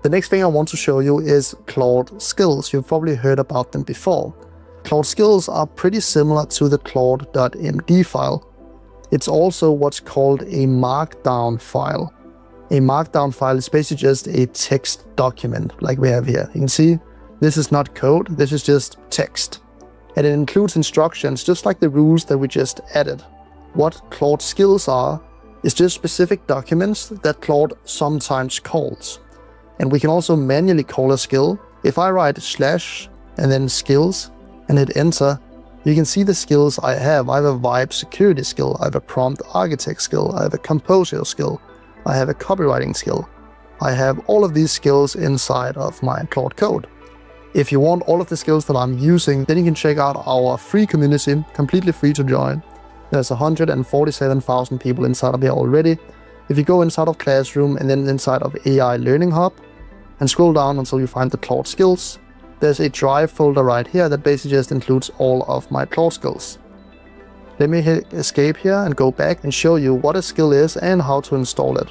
The next thing I want to show you is Claude skills. You've probably heard about them before. Claude skills are pretty similar to the Claude.md file. It's also what's called a markdown file. A markdown file is basically just a text document like we have here. You can see this is not code, this is just text. And it includes instructions just like the rules that we just added. What Claude skills are is just specific documents that Claude sometimes calls. And we can also manually call a skill. If I write slash and then skills and hit enter, you can see the skills I have. I have a vibe security skill, I have a prompt architect skill, I have a composer skill, I have a copywriting skill. I have all of these skills inside of my Claude code. If you want all of the skills that I'm using, then you can check out our free community, completely free to join. There's 147,000 people inside of here already. If you go inside of Classroom and then inside of AI Learning Hub and scroll down until you find the Claude skills, there's a drive folder right here that basically just includes all of my Claude skills. Let me hit escape here and go back and show you what a skill is and how to install it.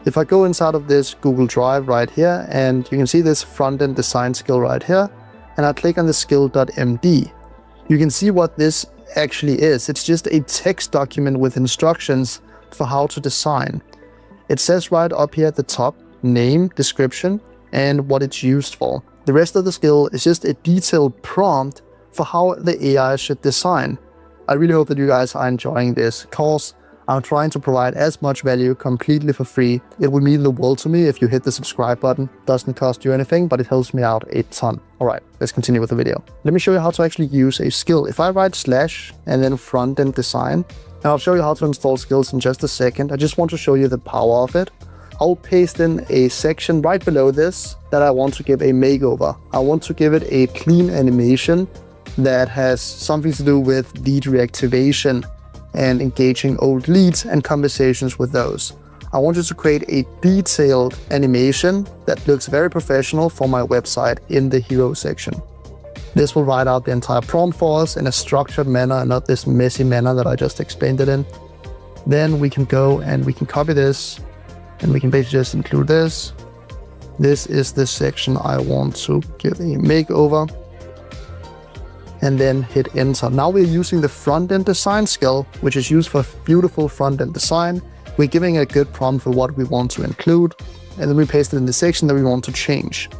If I go inside of this Google Drive right here, and you can see this front-end design skill right here, and I click on the skill.md, you can see what this actually is. It's just a text document with instructions for how to design. It says right up here at the top, name, description, and what it's used for. The rest of the skill is just a detailed prompt for how the AI should design. I really hope that you guys are enjoying this course. I'm trying to provide as much value completely for free. It would mean the world to me if you hit the subscribe button. Doesn't cost you anything, but it helps me out a ton. Alright, let's continue with the video. Let me show you how to actually use a skill. If I write slash and then front-end design, and I'll show you how to install skills in just a second. I just want to show you the power of it. I'll paste in a section right below this that I want to give a makeover. I want to give it a clean animation that has something to do with lead reactivation and engaging old leads and conversations with those. I want you to create a detailed animation that looks very professional for my website in the hero section. This will write out the entire prompt for us in a structured manner and not this messy manner that I just explained it in. Then we can go and we can copy this and we can basically just include this. This is the section I want to give a makeover. And then hit enter. Now we're using the front-end design skill, which is used for beautiful front-end design. We're giving a good prompt for what we want to include, and then we paste it in the section that we want to change.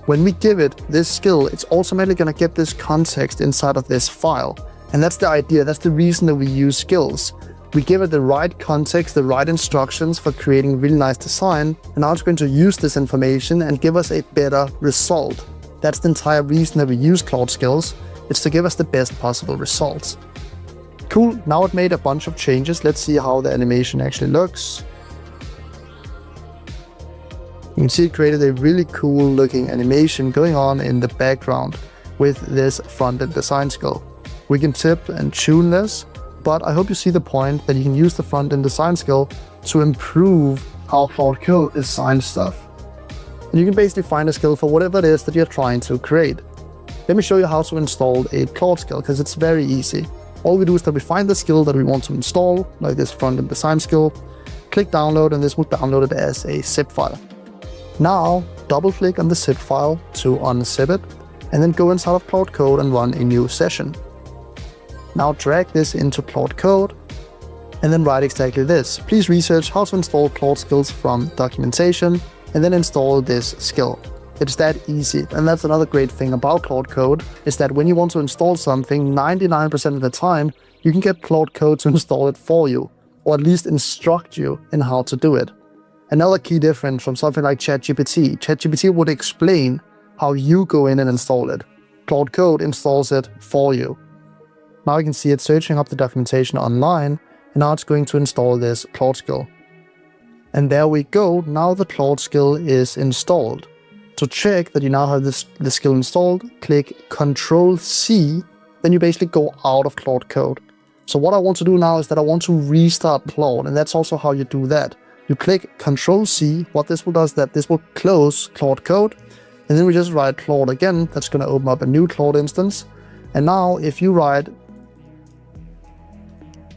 When we give it this skill, it's automatically going to get this context inside of this file. And that's the idea. That's the reason that we use skills. We give it the right context, the right instructions for creating really nice design, and now it's going to use this information and give us a better result. That's the entire reason that we use Claude skills. It's to give us the best possible results. Cool, now it made a bunch of changes. Let's see how the animation actually looks. You can see it created a really cool looking animation going on in the background with this front-end design skill. We can tip and tune this, but I hope you see the point that you can use the front-end design skill to improve how Claude Code designs stuff. And you can basically find a skill for whatever it is that you're trying to create. Let me show you how to install a Claude skill, because it's very easy. All we do is that we find the skill that we want to install, like this front-end design skill, click download, and this will download it as a zip file. Now, double-click on the zip file to unzip it, and then go inside of Claude Code and run a new session. Now drag this into Claude Code, and then write exactly this. Please research how to install Claude skills from documentation, and then install this skill. It's that easy, and that's another great thing about Claude Code, is that when you want to install something, 99% of the time, you can get Claude Code to install it for you, or at least instruct you in how to do it. Another key difference from something like ChatGPT. ChatGPT would explain how you go in and install it. Claude Code installs it for you. Now you can see it searching up the documentation online, and now it's going to install this Claude skill. And there we go, now the Claude skill is installed. To check that you now have this skill installed, click Ctrl+C, then you basically go out of Claude Code. So what I want to do now is that I want to restart Claude, and that's also how you do that. You click Ctrl+C, what this will do is that this will close Claude Code, and then we just write Claude again. That's going to open up a new Claude instance. And now if you write,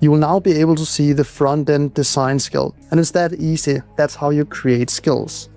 you will now be able to see the front-end design skill. And it's that easy. That's how you create skills.